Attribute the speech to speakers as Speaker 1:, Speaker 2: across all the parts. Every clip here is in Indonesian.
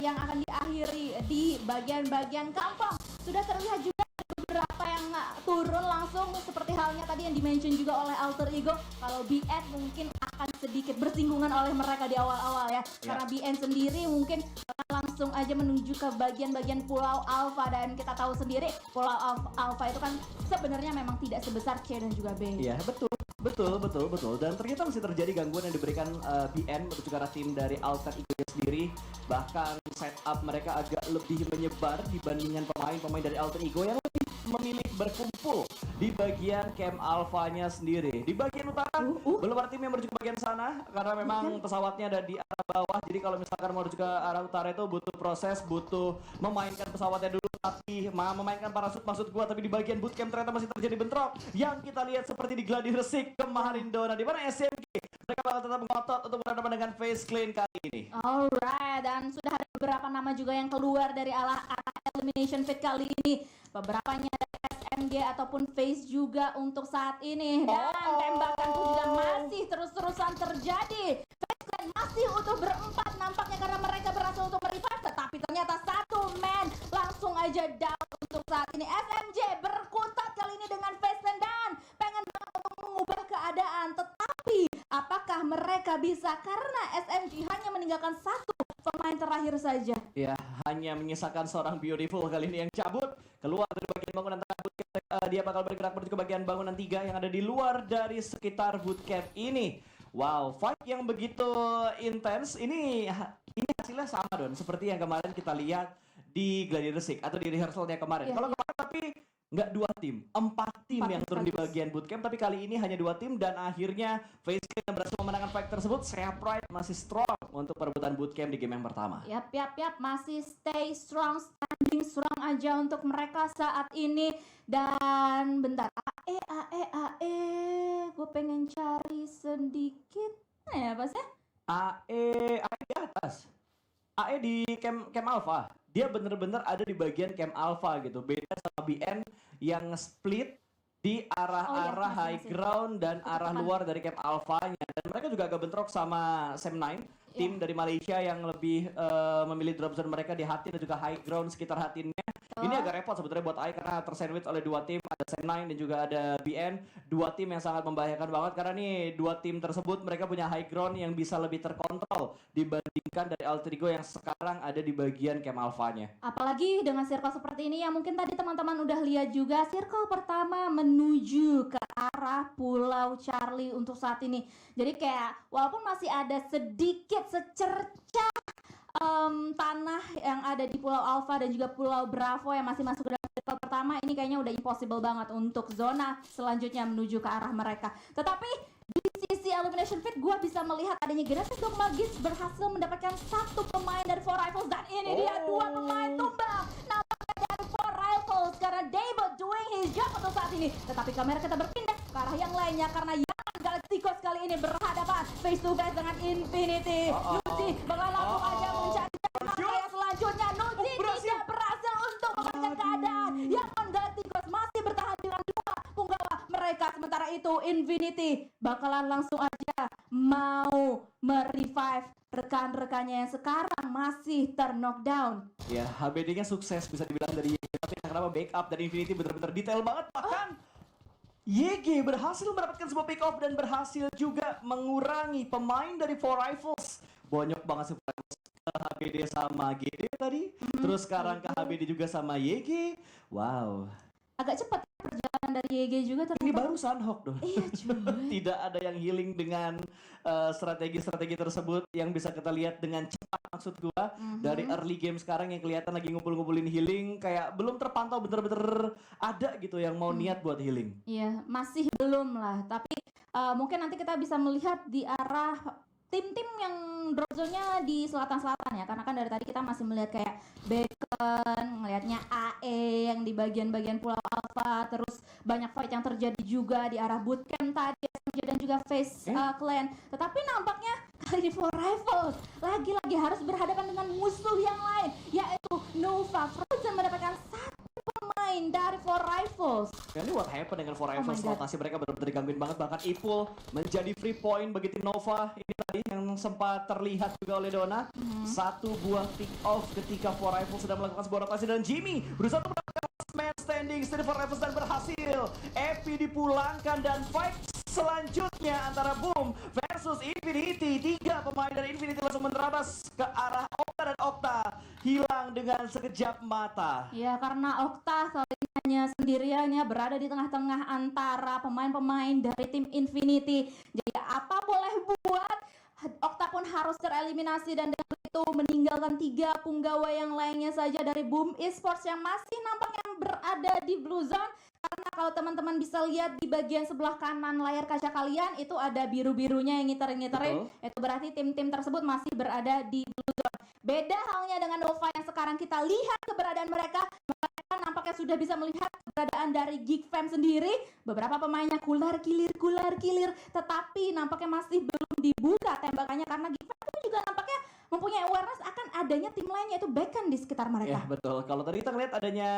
Speaker 1: yang akan diakhiri di bagian-bagian kampung. Sudah terlihat juga beberapa yang turun langsung seperti halnya tadi yang dimention juga oleh Alter Ego. Kalau BN mungkin akan sedikit bersinggungan oleh mereka di awal-awal ya. Karena BN sendiri mungkin langsung aja menuju ke bagian-bagian Pulau Alpha, dan kita tahu sendiri Pulau Alpha itu kan sebenarnya memang tidak sebesar C dan juga B.
Speaker 2: Iya, betul. Dan ternyata masih terjadi gangguan yang diberikan BN untuk juga tim dari Alter Ego sendiri. Bahkan setup mereka agak lebih menyebar dibandingkan pemain-pemain dari Alter Ego yang lebih memilih berkumpul di bagian camp Alpha-nya sendiri. Di bagian utara belum ada tim yang menuju ke bagian sana karena memang pesawatnya ada di arah bawah. Jadi kalau misalkan mau menuju ke arah utara itu butuh proses, butuh memainkan pesawatnya dulu. Tapi memainkan parasut maksud gua, tapi di bagian bootcamp ternyata masih terjadi bentrok yang kita lihat seperti di Gladi Resik kemarin Dona, di mana SMG mereka bakal tetap ngotot untuk berhadapan dengan Face Clan kali ini.
Speaker 1: Alright, dan sudah ada beberapa nama juga yang keluar dari arah Elimination Fit kali ini. Beberapanya dari SMG ataupun Face juga untuk saat ini. Dan tembakan pun juga masih terus-terusan terjadi. Face Clan masih utuh berempat nampaknya karena mereka berhasil untuk merevive, tetapi ternyata satu man langsung aja down untuk saat ini. SMG berkutat kali ini dengan Face Clan dan pengen banget untuk mengubah keadaan, tetapi apakah mereka bisa karena SMG hanya meninggalkan satu pemain terakhir saja.
Speaker 2: Ya, hanya menyisakan seorang Beautiful kali ini yang cabut keluar dari bagian bangunan tengah bootcamp. Dia bakal bergerak menuju ke bagian bangunan 3 yang ada di luar dari sekitar bootcamp ini. Wow, fight yang begitu intens. Ini hasilnya sama Don, seperti yang kemarin kita lihat di Gladi Resik atau di rehearsalnya kemarin. Kalau kemarin tapi nggak 2 tim, 4 tim yang turun di bagian bootcamp, tapi kali ini hanya 2 tim dan akhirnya Face Clan yang berhasil memenangkan fight tersebut. Saya Pride masih strong untuk perebutan bootcamp di game yang pertama.
Speaker 1: Yap, masih stay strong, standing strong aja untuk mereka saat ini. Dan bentar, gue pengen cari sedikit, ya apa sih?
Speaker 2: AE di atas. AE di camp Alpha. Dia bener-bener ada di bagian camp Alpha gitu. Beda sama BN yang split di arah-arah high ground dan arah luar dari camp Alpha-nya. Dan mereka juga agak bentrok sama Sam9, tim dari Malaysia yang lebih memilih drop zone mereka di Hatin dan juga high ground sekitar Hatinnya. Ini agak repot sebetulnya buat AI karena tersandwich oleh 2 tim, ada Sam9 dan juga ada BN. 2 tim yang sangat membahayakan banget karena nih 2 tim tersebut mereka punya high ground yang bisa lebih terkontrol dibandingkan dari Alter Ego yang sekarang ada di bagian camp Alpha-nya.
Speaker 1: Apalagi dengan circle seperti ini yang mungkin tadi teman-teman udah lihat juga, circle pertama menuju ke arah Pulau Charlie untuk saat ini. Jadi kayak walaupun masih ada sedikit secercah tanah yang ada di Pulau Alpha dan juga Pulau Bravo yang masih masuk ke dalam circle pertama, ini kayaknya udah impossible banget untuk zona selanjutnya menuju ke arah mereka. Tetapi di sisi Elimination Fit gue bisa melihat adanya Genesis Dog Magis berhasil mendapatkan 1 pemain dari Four Rifles, dan ini dia 2 pemain tumbang nampaknya dari Four Rifles karena David doing his job untuk saat ini. Tetapi kamera kita berpindah ke arah yang lainnya karena Galacticos kali ini berhadapan face to face dengan Infinity. Nuzi bakal langsung aja mencari yang selanjutnya. Nuzi tidak berhasil untuk memecahkan keadaan. Yang Galacticos masih bertahan dengan 2 punggawa mereka. Sementara itu Infinity bakalan langsung aja mau merevive rekan-rekannya yang sekarang masih terknockdown.
Speaker 2: Ya, HBD-nya sukses bisa dibilang dari YG, tapi kenapa backup dari Infinity benar-benar detail banget. Bahkan YG berhasil mendapatkan sebuah pick off dan berhasil juga mengurangi pemain dari Four Rifles. Bonyok banget sih ke HBD sama GD tadi. Terus sekarang ke HBD juga sama YG. Wow.
Speaker 1: Agak cepat perjalanan dari YG juga ternyata.
Speaker 2: Ini baru Sunhawk dong.
Speaker 1: Iya cuy.
Speaker 2: Tidak ada yang healing dengan strategi-strategi tersebut yang bisa kita lihat dengan cepat, maksud gua. Dari early game sekarang yang kelihatan lagi ngumpul-ngumpulin healing, kayak belum terpantau bener-bener ada gitu yang mau niat buat healing.
Speaker 1: Iya, masih belum lah. Tapi mungkin nanti kita bisa melihat di arah tim-tim yang drop zone-nya di selatan-selatan ya, karena kan dari tadi kita masih melihat kayak Bacon, ngelihatnya AE yang di bagian-bagian Pulau Alpha, terus banyak fight yang terjadi juga di arah bootcamp tadi dan juga Face Clan. Tetapi nampaknya kali di Four Rifles lagi-lagi harus berhadapan dengan musuh yang lain, yaitu Nova Frozen mendapatkan 1 pemain pemain dari Four Rivals.
Speaker 2: Ini what happened dengan Four Rivals,
Speaker 1: God.
Speaker 2: rotasi mereka benar-benar digangguin banget. Bahkan Ipul menjadi free point bagi tim Nova. Ini tadi yang sempat terlihat juga oleh Dona. Satu buah pick off ketika Four Rivals sedang melakukan sebuah rotasi. Dan Jimmy berusaha untuk mendapatkan last man standing dari Four Rivals dan berhasil. Epi dipulangkan dan fight selanjutnya antara Boom versus Infinity. 3 pemain dari Infinity langsung menerabas ke arah Okta dan Okta hilang dengan sekejap mata.
Speaker 1: Ya, karena Okta kali ini hanya sendiriannya berada di tengah-tengah antara pemain-pemain dari tim Infinity. Jadi apa boleh buat, Okta pun harus tereliminasi dan dengan itu meninggalkan 3 punggawa yang lainnya saja dari Boom Esports yang masih nampaknya berada di Blue Zone. Karena kalau teman-teman bisa lihat di bagian sebelah kanan layar kaca kalian itu ada biru-birunya yang ngiterin-ngiterin. Itu berarti tim-tim tersebut masih berada di Blue Zone. Beda halnya dengan Nova yang sekarang kita lihat keberadaan mereka. Mereka nampaknya sudah bisa melihat keberadaan dari Geek Fam sendiri. Beberapa pemainnya kular kilir, tetapi nampaknya masih belum dibuka tembakannya karena Geek Fam itu juga nampaknya mempunyai awareness akan adanya tim lainnya yaitu Beacon di sekitar mereka.
Speaker 2: Ya betul, kalau tadi kita ngeliat adanya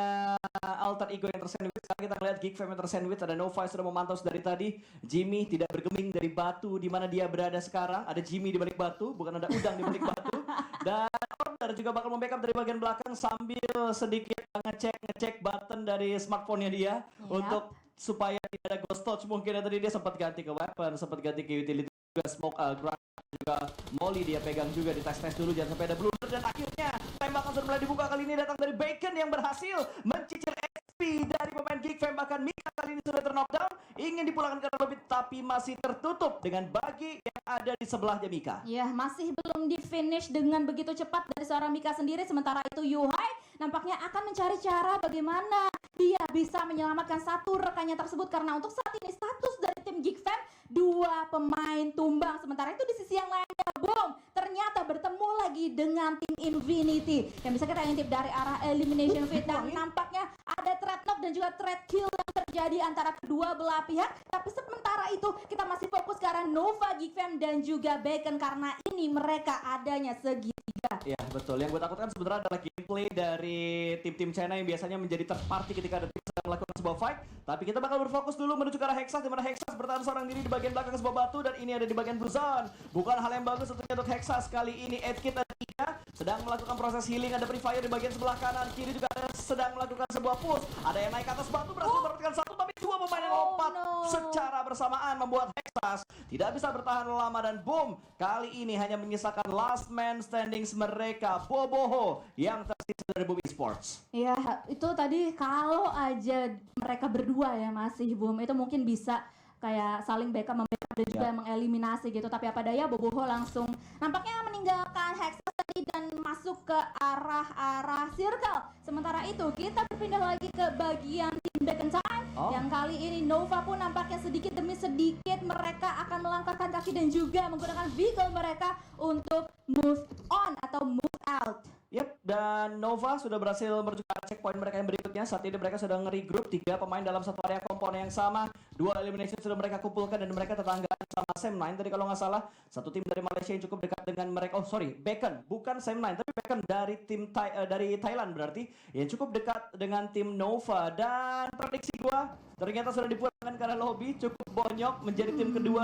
Speaker 2: Alter Ego yang tersandwich, sekarang kita ngeliat Geek Fam yang tersandwich, ada Nova yang sudah memantau dari tadi. Jimmy tidak bergeming dari batu di mana dia berada sekarang, ada Jimmy di balik batu, bukan ada udang di balik batu. Dan Order juga bakal membackup dari bagian belakang sambil sedikit ngecek button dari smartphone-nya dia untuk supaya tidak ada ghost touch. Mungkin tadi dia sempat ganti ke weapon, sempat ganti ke utility juga, smoke ground juga Molly dia pegang juga, di tes dulu jangan sampai ada blunder. Dan akhirnya tembakan sudah mulai dibuka, kali ini datang dari Bacon yang berhasil mencicil XP dari pemain Geek Fam. Bahkan Mika kali ini sudah terknockdown, ingin dipulangkan ke lobby tapi masih tertutup dengan bagi yang ada di sebelahnya Mika.
Speaker 1: Ya, masih belum di finish dengan begitu cepat dari seorang Mika sendiri. Sementara itu Yuhai nampaknya akan mencari cara bagaimana dia bisa menyelamatkan satu rekannya tersebut, karena untuk saat ini status dari tim Geek Fam 2 pemain tumbang. Sementara itu di sisi yang lainnya Boom ternyata bertemu lagi dengan tim Infinity yang bisa kita intip dari arah elimination feed, dan nampaknya ada trade knock dan juga trade kill yang terjadi antara kedua belah pihak. Tapi sementara itu kita masih fokus ke arah Nova, Geek Fam dan juga Bacon karena ini mereka adanya segitiga.
Speaker 2: Ya betul, yang gue takutkan sebenarnya adalah gameplay dari tim-tim China yang biasanya menjadi third party ketika ada tim sedang melakukan sebuah fight. Tapi kita bakal berfokus dulu menuju ke arah Hexas, di mana Hexas bertahan seorang diri di bagian belakang sebuah batu, dan ini ada di bagian Blue Zone. Bukan hal yang bagus tentunya untuk Hexas. Kali ini Edkit ada 3 sedang melakukan proses healing, ada Free Fire di bagian sebelah kanan, kiri juga ada sedang melakukan sebuah push. Ada yang naik ke atas batu berhasil mendapatkan 1, tapi 2 pemain yang lompat secara bersamaan membuat Hexas tidak bisa bertahan lama. Dan Boom kali ini hanya menyisakan last man standing mereka, Boboho yang tersisa dari Boom Esports.
Speaker 1: Ya, itu tadi kalau aja mereka berdua ya masih Boom, itu mungkin bisa kayak saling backup membackup dan juga mengeliminasi gitu. Tapi apa daya Boboho langsung nampaknya meninggalkan Hexas tadi dan masuk ke arah circle. Sementara itu kita berpindah lagi ke bagian tim Bacon Time yang kali ini Nova pun nampaknya sedikit demi sedikit mereka akan melangkahkan kaki dan juga menggunakan vehicle mereka untuk move on atau move out.
Speaker 2: Yep, dan Nova sudah berhasil menuju ke checkpoint mereka yang berikutnya. Saat ini mereka sedang regroup 3 pemain dalam satu area komponen yang sama. 2 elimination sudah mereka kumpulkan dan mereka tetanggaan sama Sam9 tadi kalau nggak salah. Satu tim dari Malaysia yang cukup dekat dengan mereka. Oh sorry, Bacon, bukan Sam9 tapi Bacon dari tim dari Thailand berarti, yang cukup dekat dengan tim Nova. Dan prediksi gua ternyata sudah dipulangkan karena lobby cukup bonyok menjadi tim kedua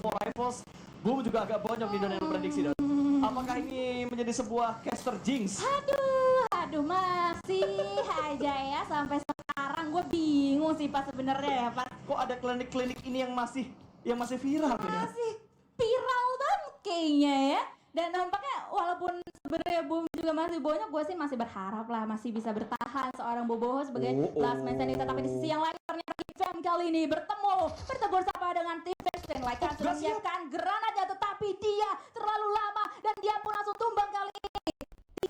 Speaker 2: Four Rivals. Boom juga agak bonyok di dunia prediksi. Apakah ini menjadi sebuah caster jinx?
Speaker 1: Aduh masih aja ya sampai sekarang gue bingung sih Pak sebenarnya ya Pak.
Speaker 2: Kok ada klinik-klinik ini yang masih viral ya?
Speaker 1: Masih viral banget kayaknya ya. Dan nampaknya walaupun sebenarnya Boom juga masih bonyok, gue sih masih berharap lah masih bisa bertahan seorang Boboho sebagai last man standing. Tapi di sisi yang lain ternyata Geek Fam kali ini bertegur sapa dengan tim Fashion Like sudah menyiapkan granatnya, tetapi dia terlalu lama dan dia pun langsung tumbang kali ini.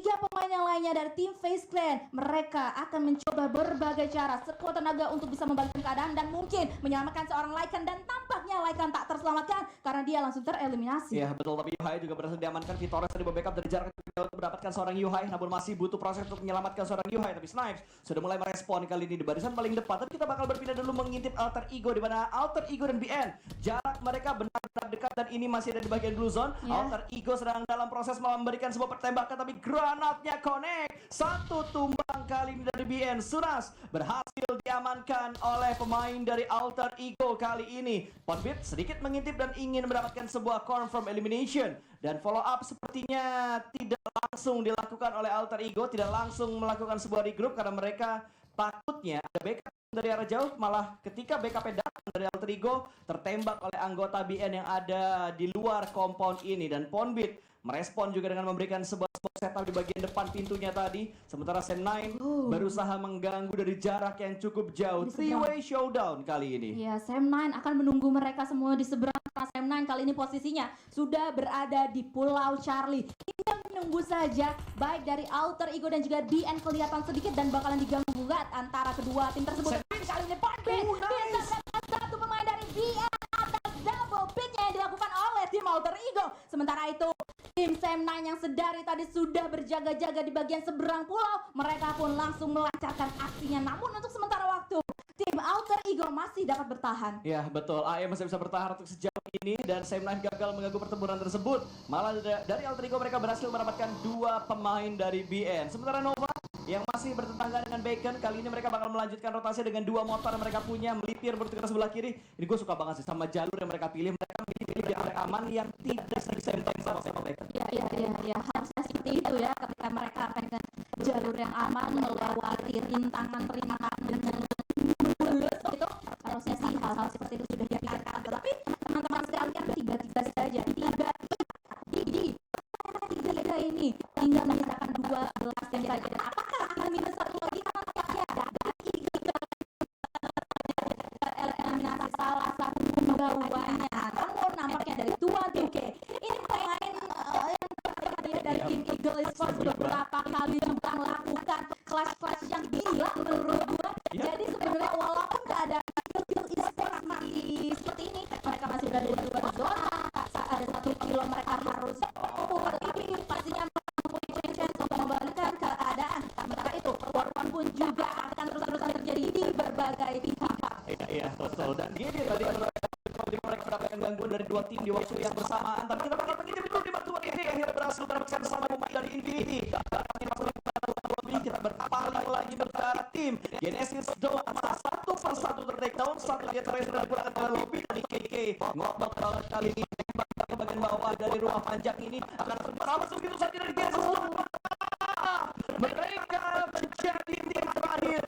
Speaker 1: 3 pemain yang lainnya dari tim Face Clan, mereka akan mencoba berbagai cara sekuat tenaga untuk bisa membalikkan keadaan dan mungkin menyelamatkan seorang Lycan. Dan tanpa nampaknya Lycan tak terselamatkan karena dia langsung tereliminasi.
Speaker 2: Iya betul, tapi Yuhai juga berhasil diamankan. Vitores tadi backup dari jarak jauh untuk mendapatkan seorang Yuhai, namun masih butuh proses untuk menyelamatkan seorang Yuhai. Tapi Snipes sudah mulai merespon kali ini di barisan paling depan. Tapi kita bakal berpindah dulu mengintip Alter Ego, di mana Alter Ego dan BN jarak mereka benar-benar dekat dan ini masih ada di bagian blue zone. Alter Ego sedang dalam proses memberikan sebuah pertembakan, tapi granatnya connect. Satu tumbang kali ini dari BN. Sunas berhasil diamankan oleh pemain dari Alter Ego kali ini. Ponbit sedikit mengintip dan ingin mendapatkan sebuah confirm elimination, dan follow up sepertinya tidak langsung dilakukan oleh Alter Ego, tidak langsung melakukan sebuah regroup karena mereka takutnya ada backup dari arah jauh. Malah ketika backupnya datang dari Alter Ego, tertembak oleh anggota BN yang ada di luar compound ini. Dan Ponbit merespon juga dengan memberikan sebuah setup di bagian depan pintunya tadi. Sementara Sam9 berusaha mengganggu dari jarak yang cukup jauh. Three-way showdown kali ini.
Speaker 1: Ya, Sam9 akan menunggu mereka semua di seberang. Sam9 kali ini posisinya sudah berada di Pulau Charlie. Tinggal menunggu saja, baik dari Alter Ego dan juga BN kelihatan sedikit dan bakalan diganggu gugat antara kedua tim tersebut. Kali ini Ponbit bisa mendapatkan satu pemain dari BN atas double picknya yang dilakukan oleh tim Alter Ego. Sementara itu tim Sam9 yang sedari tadi sudah berjaga-jaga di bagian seberang pulau, mereka pun langsung melancarkan aksinya. Namun untuk sementara waktu, tim Alter Ego masih dapat bertahan.
Speaker 2: Ya betul, AE masih bisa bertahan untuk sejauh ini dan Sam9 gagal mengganggu pertempuran tersebut. Malah dari Alter Ego mereka berhasil mendapatkan dua pemain dari BN. Sementara Nova yang masih bertetangga dengan Bacon, kali ini mereka bakal melanjutkan rotasi dengan dua motor yang mereka punya, melipir menuju ke sebelah kiri. Ini gue suka banget sih sama jalur yang mereka pilih. Mereka pilih jalur yang aman yang tidak disempet sama Bacon.
Speaker 1: Ya, harusnya seperti itu ya, ketika mereka pegang jalur yang aman melewati rintangan dengan mulus gitu, harusnya sih hal-hal seperti itu sudah dipikirkan. Tetapi teman-teman sekalian, tiga saja, tiga ini tinggal menyisakan 12 tim saja. Dan apakah akan minus satu lagi? Karena tampaknya ada eliminasi salah satu penggawaannya. Namun nampaknya dari Tuan Duke ini pemain yang terbaik dari tim Eagle Esports beberapa kali juga melakukan clash yang gila menurut gua. Jadi sebenarnya walaupun keadaan Eagle Esports masih seperti ini, mereka masih berada di luar zona. Ada 1 kilo mereka harus tapi pastinya mempunyai chance untuk membalikan keadaan. Sementara itu, war pun juga akan terus-terusan terjadi di berbagai pihak.
Speaker 2: Iya betul, dan gini tadi mereka mendapatkan gangguan dari dua tim di waktu yang bersamaan. Tapi kita bakal mengintip dulu di bantuan ini akhirnya berhasil mendapatkan bersama pemain dari Infinity. Kita berpaling lagi berdarah tim Genesis Doa satu persatu tertakedown. Satu dia terakhir sudah dipulangkan oleh lobby dari KK. Ngobak banget kali ini ke bagian bawah dari rumah panjang ini akan masuk begitu saja dari Genesis Doa. Mereka menjadi tim terakhir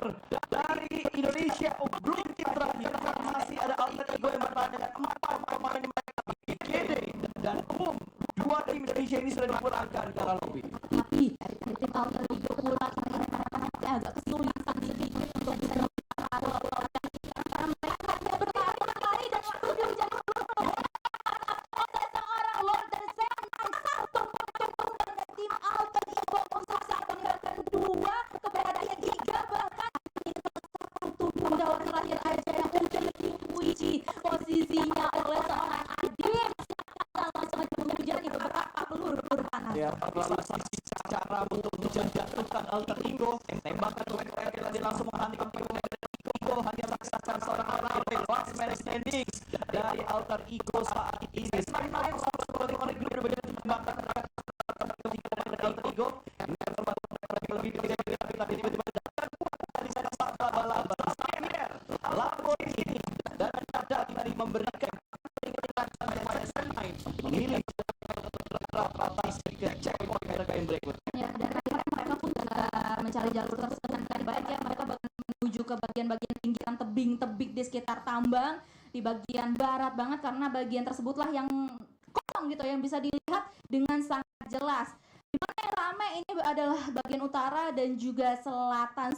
Speaker 2: dari Indonesia. Belum tim terakhir karena masih ada Alter Ego yang bertahan dengan 4 pemain mereka. GD dan boom, 2 tim Indonesia ini sudah dipulangkan ke arah lobby.
Speaker 1: Tapi dari tim Alter Ego pulang mereka agak kesulitan sedikit untuk bisa karena mereka hanya berlari dan waktu dihujan oleh seorang Lord dari Sam9. Satu pemain dari tim Alter Ego berusaha meninggalkan 2 keberadaannya Giga, bahkan satu penggawa terakhir aja yang udah dipuji posisinya oleh seorang Adim. Langsung aja menghujani beberapa peluru panas.
Speaker 2: Ya, cara untuk menjatuhkan Alter Ego, tembakan terakhir tadi langsung menghantam pemain dari Ego, hanya menyisakan seorang orang last man standing dari Alter Ego saat ini. Semakin sebagai orang grup berbeda tembakan dari Alter Ego, lebih dari tapi tiba-tiba datang dari sana Santa Balaba, lapor ini dan ada tadi memberikan peringatan kepada Sam9 memilih atas ke checkpoint mereka yang berikut.
Speaker 1: Ya, dan akhirnya mereka pun mencari jalur tersebut dengan baik ya. Mereka bakal menuju ke bagian-bagian pinggiran tebing-tebing di sekitar tambang di bagian barat banget, karena bagian tersebutlah yang kosong gitu, yang bisa dilihat dengan sangat jelas. Dimana yang ramai ini adalah bagian utara dan juga selatan.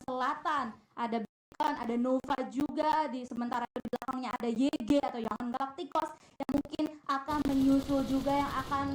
Speaker 1: Ada Beacon, ada Nova juga, sementara di belakangnya ada YG atau Young Galacticos yang mungkin akan menyusul juga, yang akan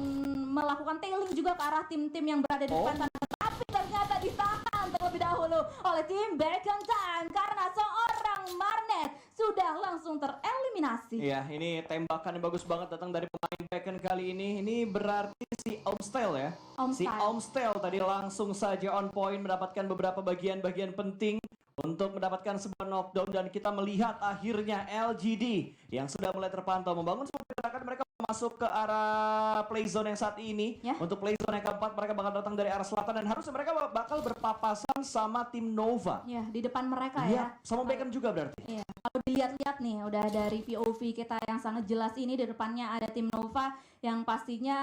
Speaker 1: melakukan tailing juga ke arah tim-tim yang berada di depan sana. Tapi ternyata ditahan terlebih dahulu oleh tim Bacon Time karena seorang Marnet sudah langsung tereliminasi.
Speaker 2: Iya, ini tembakan yang bagus banget datang dari pemain Bacon kali ini. Ini berarti si Omstyle ya. Si Omstyle tadi langsung saja on point mendapatkan beberapa bagian-bagian penting untuk mendapatkan sebuah knockdown, dan kita melihat akhirnya LGD yang sudah mulai terpantau membangun sebuah gerakan. Mereka masuk ke arah play zone yang saat ini. Untuk play zone yang keempat mereka bakal datang dari arah selatan dan harusnya mereka bakal berpapasan sama tim Nova.
Speaker 1: Ya, di depan mereka
Speaker 2: sama Bacon juga berarti.
Speaker 1: Iya, kalau dilihat-lihat nih udah dari POV kita yang sangat jelas ini, di depannya ada tim Nova yang pastinya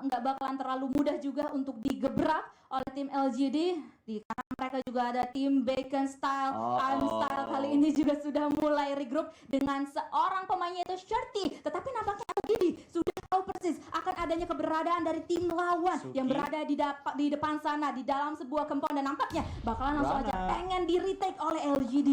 Speaker 1: nggak bakalan terlalu mudah juga untuk digebrak oleh tim LGD. Di kanan mereka juga ada tim Bacon Style, Style kali ini juga sudah mulai regroup dengan seorang pemainnya itu Shirty. Tetapi nampaknya LGD sudah tahu persis akan adanya keberadaan dari tim lawan yang berada di depan sana di dalam sebuah compound, dan nampaknya bakalan langsung aja pengen di retake oleh LGD.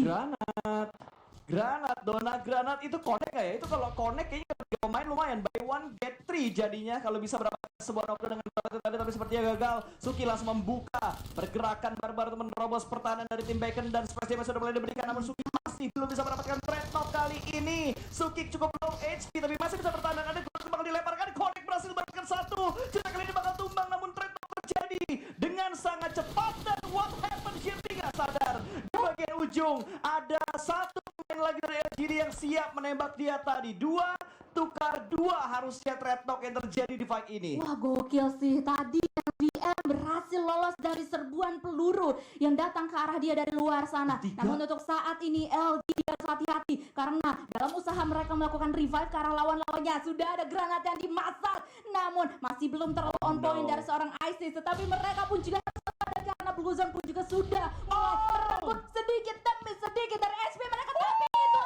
Speaker 2: Granat, Dona Granat itu connect gak ya? Itu kalau connect kayaknya pemain lumayan, buy one get three jadinya kalau bisa mendapatkan sebuah knockdown dengan Granat tadi, tapi sepertinya gagal. Suki langsung membuka pergerakan barbar untuk menerobos pertahanan dari tim Bacon, dan space damage sudah mulai diberikan, namun Suki masih belum bisa mendapatkan trade knock kali ini. Suki cukup low HP tapi masih bisa bertahan, dan ada Granat bakal dilemparkan. Connect berhasil mendapatkan satu. Cerita kali ini bakal tumbang, namun trade knock terjadi dengan sangat cepat, dan what happened Shirty gak sadar. Di bagian ujung ada satu pemain lagi dari LGD yang siap menembak dia tadi. 2 tukar 2 harusnya trade knock yang terjadi di fight ini.
Speaker 1: Wah, gokil sih. Tadi LVM berhasil lolos dari serbuan peluru yang datang ke arah dia dari luar sana. Namun untuk saat ini LGD harus hati-hati karena dalam usaha mereka melakukan revive ke arah lawan-lawannya sudah ada granat yang dimasak. Namun masih belum terlalu on point dari seorang ISIS, tetapi mereka pun juga harus waspada karena Blue Zone pun juga sudah mulai merebut sedikit demi sedikit dari SP mereka. Tapi itu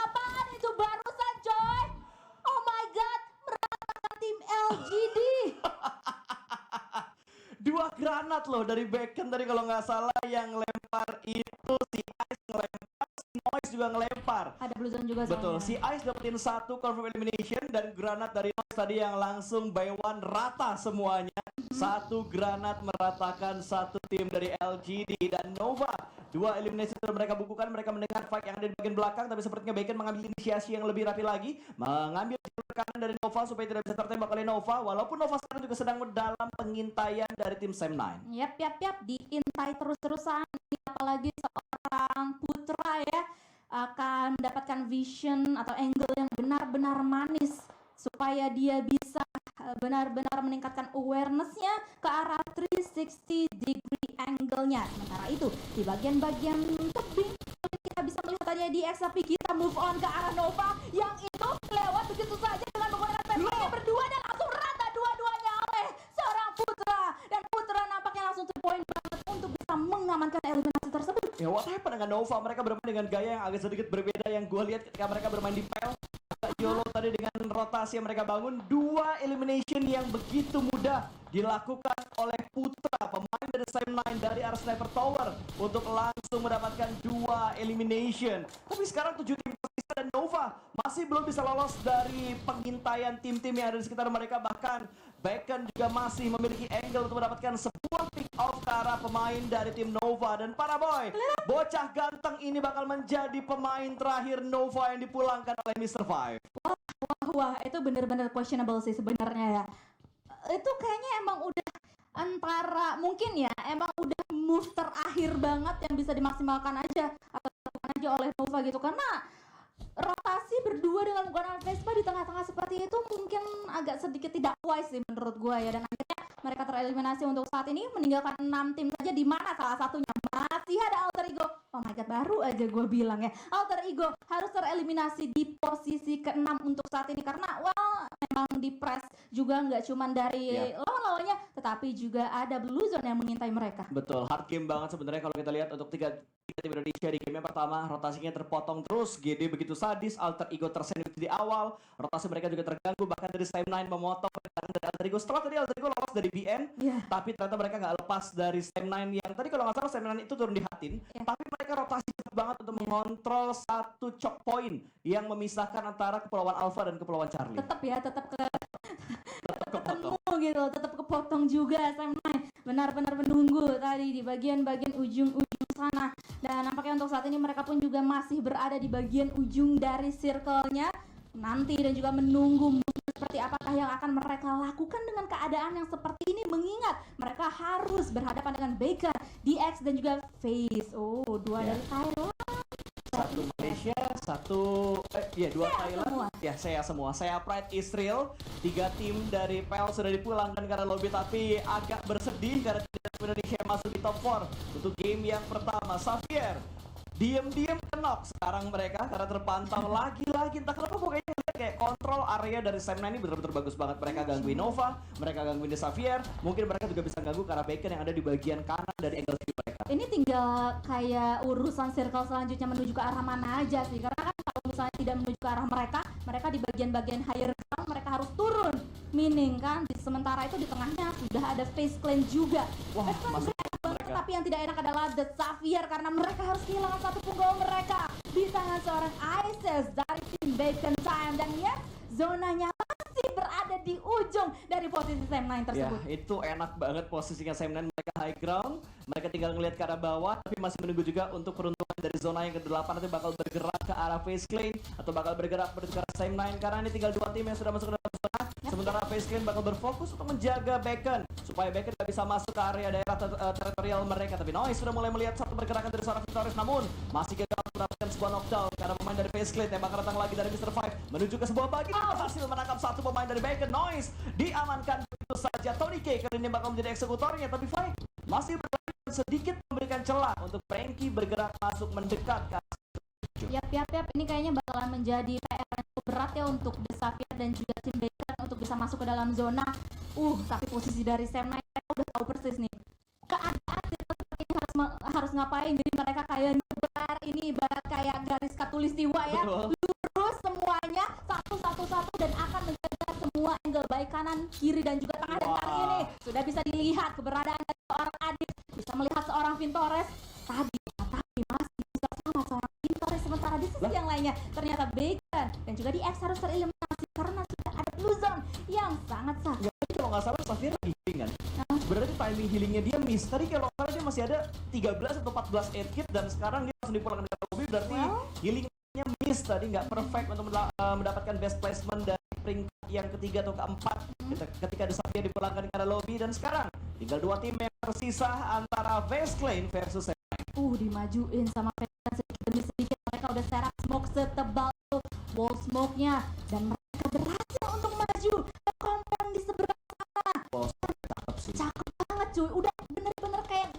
Speaker 1: apaan itu barusan coy? Oh my god, meratakan tim LGD.
Speaker 2: 2 granat loh dari Bacon tadi kalau nggak salah, yang lempar itu si Ice ngelempar, si Noise juga ngelempar.
Speaker 1: Ada Blue Zone juga.
Speaker 2: Betul, si Ice dapetin 1 confirm elimination, dan granat dari Noise tadi yang langsung by one rata semuanya. 1 granat meratakan 1 tim dari LGD dan Nova. 2 eliminasi sudah mereka bukukan. Mereka mendengar fight yang ada di bagian belakang, tapi sepertinya Bacon mengambil inisiasi yang lebih rapi lagi, mengambil jalur kanan dari Nova supaya tidak bisa tertembak oleh Nova, walaupun Nova sekarang juga sedang dalam pengintaian dari tim Sam9.
Speaker 1: Yap, diintai terus-terusan. Apalagi seorang Putra ya akan mendapatkan vision atau angle yang benar-benar manis supaya dia bisa benar-benar meningkatkan awareness-nya ke arah 360 degree angle-nya. Sementara itu di bagian-bagian tebing kita bisa melihat aja di XP kita move on ke arah Nova yang itu lewat begitu saja dengan menggunakan pemainnya berdua, dan langsung rata dua-duanya oleh seorang Putra, dan Putra nampaknya langsung terpoint banget untuk bisa mengamankan eliminasi tersebut.
Speaker 2: Ya, what happened dengan Nova? Mereka bermain dengan gaya yang agak sedikit berbeda yang gue lihat ketika mereka bermain di PL. YOLO tadi dengan rotasi yang mereka bangun, 2 elimination yang begitu mudah dilakukan oleh Putra, pemain dari Sam9 dari arah Sniper Tower, untuk langsung mendapatkan 2 elimination. Tapi sekarang 7 tim tersisa dan Nova masih belum bisa lolos dari pengintaian tim-tim yang ada di sekitar mereka. Bahkan Bacon juga masih memiliki angle untuk mendapatkan sebuah pick off ke arah pemain dari tim Nova. Dan para boy, bocah ganteng ini bakal menjadi pemain terakhir Nova yang dipulangkan oleh Mr. Five.
Speaker 1: Wah, itu bener-bener questionable sih sebenarnya ya. Itu kayaknya emang udah antara mungkin ya emang udah move terakhir banget yang bisa dimaksimalkan aja atau dilakukan aja oleh Nova gitu, karena rotasi berdua dengan menggunakan Vespa di tengah-tengah seperti itu mungkin agak sedikit tidak wise sih menurut gue ya. Dan akhirnya mereka tereliminasi untuk saat ini, meninggalkan 6 tim saja, di mana salah satunya masih ada Alter Ego. Oh my god, baru aja gue bilang ya, Alter Ego harus tereliminasi di posisi ke-6 untuk saat ini karena memang di press juga nggak cuma dari lawan-lawannya, tetapi juga ada Blue Zone yang mengintai mereka.
Speaker 2: Betul, hard game banget sebenarnya kalau kita lihat untuk tiga tim Indonesia di game yang pertama. Rotasinya terpotong terus, GD begitu sadis, Alter Ego tersandwich di awal, rotasi mereka juga terganggu, bahkan dari Sam9 memotong pergerakan dari Alter Ego. Setelah tadi Alter Ego lolos dari BN, tapi ternyata mereka nggak lepas dari Sam9 yang tadi kalau nggak salah Sam9 itu turun di Hatin, tapi mereka rotasi cepat banget untuk mengontrol satu choke point yang memisahkan antara Kepulauan Alpha dan Kepulauan Charlie.
Speaker 1: Tetap ketemu gitu, tetap kepotong juga Sam9. Benar-benar menunggu tadi di bagian-bagian ujung-ujung sana. Dan nampaknya untuk saat ini mereka pun juga masih berada di bagian ujung dari circle-nya nanti, dan juga menunggu seperti apakah yang akan mereka lakukan dengan keadaan yang seperti ini, mengingat mereka harus berhadapan dengan Baker, DX dan juga FaZe. Dua dari Thailand.
Speaker 2: Satu Malaysia, dua Thailand. Ya, saya semua. Saya Pride Israel. 3 tim dari PL sudah dipulangkan karena lobby, tapi agak bersedih karena tidak Indonesia masuk di top 4 untuk game yang pertama. Xavier diam-diam knock sekarang mereka karena terpantau lagi-lagi, entah kenapa pokoknya kayak kontrol area dari Sam9 ini benar-benar bagus banget. Mereka gangguin Nova, mereka gangguin The Xavier, mungkin mereka juga bisa ganggu karena Bacon yang ada di bagian kanan dari angle view mereka.
Speaker 1: Ini tinggal kayak urusan circle selanjutnya menuju ke arah mana aja sih, karena kan kalau misalnya tidak menuju ke arah mereka di bagian-bagian higher ground mereka harus turun, meaning kan sementara itu di tengahnya sudah ada FaZe Clan juga.
Speaker 2: Wah, masuk
Speaker 1: Banget, tapi yang tidak enak adalah The Xavier karena mereka harus kehilangan satu punggawa mereka di tangan seorang Isis dari tim Bacon Time, dan ya zonanya masih berada di ujung dari posisi Sam9 tersebut.
Speaker 2: Ya, itu enak banget posisinya Sam9, mereka high ground, mereka tinggal ngelihat ke arah bawah, tapi masih menunggu juga untuk peruntukan dari zona yang ke-8 nanti bakal bergerak ke arah FaZe Clan atau bakal bergerak menuju ke arah Sam9, karena ini tinggal 2 tim yang sudah masuk ke dalam zona. Sementara FaZe Clan bakal berfokus untuk menjaga Bacon supaya Bacon gak bisa masuk ke area daerah teritorial mereka. Tapi Noise sudah mulai melihat satu pergerakan dari seorang Victorious, namun masih gagal mendapatkan sebuah knockdown karena pemain dari FaZe Clan tembak datang lagi dari Mr. Five menuju ke sebuah bagian, berhasil menangkap satu pemain dari Bacon. Noise diamankan begitu saja. Tony K kali ini bakal menjadi eksekutornya, tapi Five masih berlanjut sedikit memberikan celah untuk Frankie bergerak masuk mendekat ke
Speaker 1: Yap, ini kayaknya bakalan menjadi PR yang cukup berat ya untuk The Xavier dan juga tim Bacon untuk bisa masuk ke dalam zona. Tapi posisi dari Sam9 mereka udah tahu persis nih keadaan seperti ini harus ngapain, jadi mereka kayak nyebar ini ibarat kayak garis khatulistiwa ya. Lurus semuanya satu dan akan menjaga semua angle baik kanan, kiri dan juga tengah. Dan kali ini sudah bisa dilihat keberadaan dari seorang Adit, bisa melihat seorang Vintores tapi masih bisa sama seorang Vintores, sementara di sisi yang lainnya ternyata Bacon dan juga DX harus tereliminasi karena sudah ada blue zone yang sangat sakit.
Speaker 2: Kalau nggak salah Xavier lagi healing kan? Berarti timing healingnya dia miss. Tadi kalau nggak salah dia masih ada 13 atau 14 aid kit dan sekarang dia langsung dipulangkan ke lobby, berarti healingnya miss tadi, nggak perfect untuk mendapatkan best placement dari peringkat yang ketiga atau keempat ketika The Xavier dipulangkan ke lobby. Dan sekarang tinggal 2 tim yang tersisa antara FaZe Clan versus Sam9.
Speaker 1: Dimajuin sama Pelican sedikit demi sedikit, mereka udah serak smoke setebal tuh wall smoke-nya dan mereka berhasil untuk maju ke komponen di seberang sana. Cakep banget cuy, udah bener-bener kayak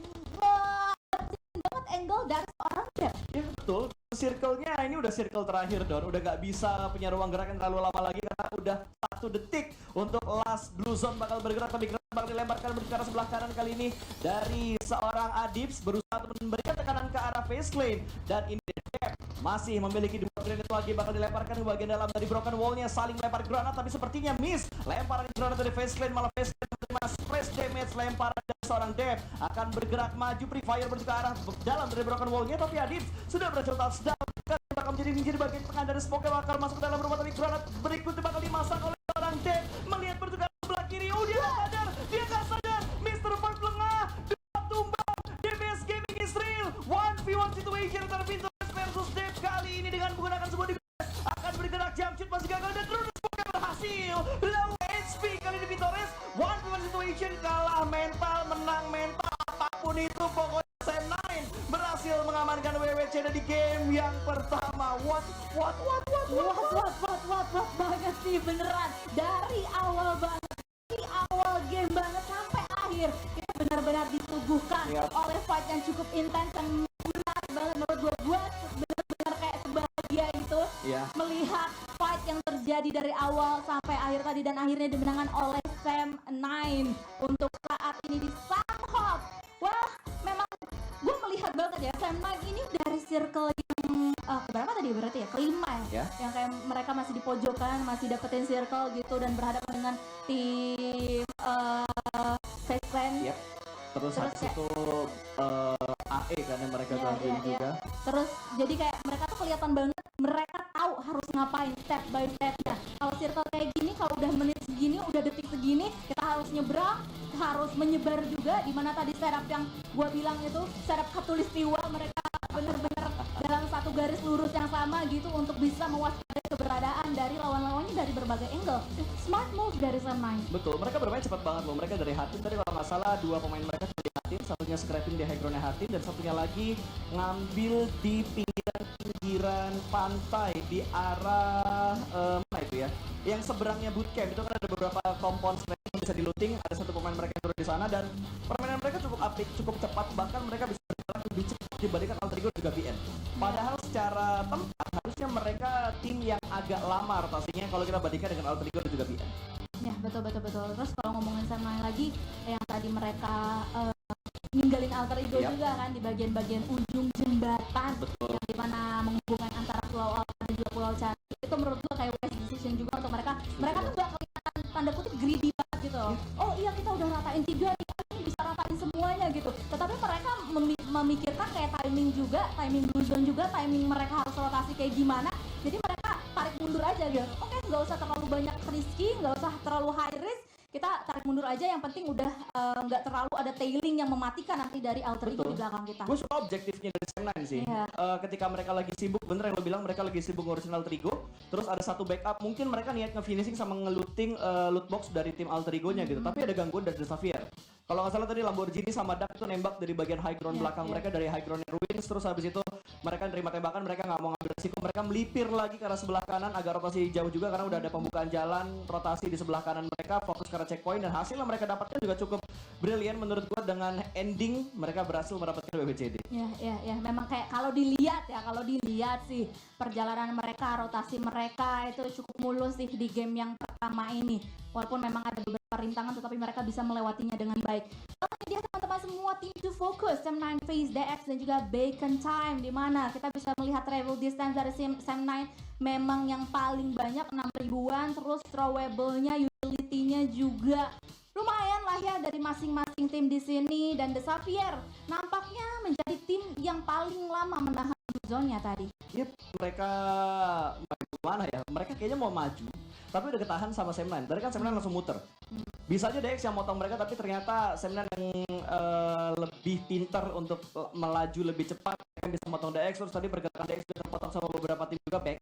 Speaker 1: banget angle dari seorang Dev.
Speaker 2: Ya betul, circle-nya ini udah circle terakhir Don, udah gak bisa punya ruang gerak yang terlalu lama lagi karena udah 1 detik untuk last blue zone bakal bergerak, tapi bakal dilemparkan menuju ke arah sebelah kanan kali ini dari seorang Adips, berusaha untuk memberikan tekanan ke arah FaZe Clan, dan ini Dev masih memiliki 2 granat lagi, bakal dilemparkan ke bagian dalam dari broken wall-nya, saling lempar granat tapi sepertinya miss. Lemparan granat dari FaZe Clan, malah FaZe Clan menerima splash damage lemparan dari seorang Dev, akan bergerak maju Free Fire menuju ke arah dalam dari broken wall-nya, tapi Adips sudah berhasil touchdown, bakal menjadi bagian tengah dari smoke yang bakal masuk ke dalam rumah, tapi granat berikutnya bakal dimasak oleh seorang Dev, melihat bertukar sebelah kiri. Dia gak sadar, Mr. Five lengah, 2 tumbang, DBS Gaming is real, 1v1 situation antara Vintores versus Dev kali ini dengan menggunakan sebuah DBS, akan bergerak jump shoot masih gagal dan terus smoke berhasil, low HP kali ini Vintores, 1v1 situation, kalah mental, menang mental, apapun itu pokoknya Sam9 berhasil mengamankan WWC di game yang pertama. What
Speaker 1: banget sih beneran, dari awal banget, dari awal game banget sampai akhir kita benar-benar disuguhkan oleh fight yang cukup intens yang menarik banget menurut gue benar-benar kayak sebahagia itu melihat fight yang terjadi dari awal sampai akhir tadi, dan akhirnya dimenangkan oleh Sam9 untuk saat ini di Samhop. Wah, memang gue melihat banget ya Sam9 ini dari circle yang keberapa tadi berarti ya, kelima ya, yang kayak mereka masih di pojokan, masih dapetin circle gitu dan berhadapan dengan tim FaZe Clan.
Speaker 2: Terus habis itu AE karena mereka gangguin juga.
Speaker 1: Terus jadi kayak mereka tuh kelihatan banget mereka tahu harus ngapain step by stepnya. Kalau circle kayak gini, kalau udah menit segini, udah detik segini, kita harus nyebrang, harus menyebar juga, dimana tadi setup yang gue bilang itu setup khatulistiwa, mereka bener-bener dalam satu garis lurus yang sama gitu untuk bisa mewaspadai keberadaan dari lawan-lawannya dari berbagai angle. Smart move dari Sam9.
Speaker 2: Betul, mereka bermain cepat banget loh. Mereka dari Hatim tadi kalau nggak salah 2 pemain mereka dari Hatim, satunya scrapping di high groundnya Hatim dan satunya lagi ngambil di pinggiran pantai di arah mana itu ya? Yang seberangnya bootcamp itu kan ada beberapa kompon scrapping yang bisa di-looting. Ada satu pemain mereka yang turun di sana dan permainan mereka cukup apik, cukup cepat, bahkan mereka bisa bergerak lebih cepat dibandingkan Alter Ego juga BN. Padahal secara tempat harusnya mereka tim yang agak lama rotasinya kalau kita bandingkan dengan Alter Ego dan juga BN.
Speaker 1: Ya betul. Terus kalau ngomongin Sam9 lagi, yang tadi mereka ninggalin Alter Ego juga kan di bagian-bagian ujung jembatan.
Speaker 2: Betul.
Speaker 1: Yang dimana menghubungkan antara Pulau Alta dan juga Pulau Cantik. Itu menurut gua kayak wise decision juga untuk mereka. Mereka tuh gak kelihatan tanda kutip greedy banget gitu loh. Oh iya, kita udah ratain 3 nih, ini bisa ratain semuanya gitu. Tetapi mereka memikirkan kayak timing juga, timing blue zone juga, timing mereka harus rotasi kayak gimana. Jadi mereka tarik mundur aja gitu. Oke, nggak usah terlalu banyak risky, nggak usah terlalu high risk. Kita tarik mundur aja, yang penting udah nggak terlalu ada tailing yang mematikan nanti dari Alter Ego di belakang kita.
Speaker 2: Gue suka objektifnya dari Sam9 sih. Ketika mereka lagi sibuk, bener yang lo bilang, mereka lagi sibuk ngurusin Alter Ego. Terus ada satu backup, mungkin mereka niat nge-finishing sama nge-looting loot box dari tim Alter Ego-nya gitu. Tapi ada gangguan dari The Xavier. Kalau nggak salah tadi Lamborghini sama Duck itu nembak dari bagian high ground belakang mereka, dari high ground Ruins. Terus habis itu mereka nerima tembakan, mereka nggak mau ngambil resiko, mereka melipir lagi ke arah sebelah kanan agar rotasi jauh juga karena udah ada pembukaan jalan rotasi di sebelah kanan mereka, fokus ke arah checkpoint, dan hasil yang mereka dapatkan juga cukup brilian menurut gua. Dengan ending mereka berhasil mendapatkan WWCD.
Speaker 1: Ya, memang kayak kalau dilihat sih perjalanan mereka, rotasi mereka itu cukup mulus sih di game yang pertama ini. Walaupun memang ada beberapa rintangan, tetapi mereka bisa melewatinya dengan baik. Oke dia teman-teman semua, tim to focus, Sam9 Face DX dan juga Bacon Time, di mana kita bisa melihat travel distance dari Sam9 memang yang paling banyak 6.000-an, terus throwable-nya, utility-nya juga lumayan lah ya dari masing-masing tim di sini. Dan The Xavier nampaknya menjadi tim yang paling lama menahan zone-nya tadi.
Speaker 2: Yep, mereka mana ya? Mereka kayaknya mau maju, tapi udah ketahan sama Sam9. Tadi kan Sam9 langsung muter. Bisa aja DX yang motong mereka, tapi ternyata Sam9 yang lebih pintar untuk melaju lebih cepat, yang bisa motong DX. Terus tadi pergerakan DX juga terpotong sama beberapa tim juga back.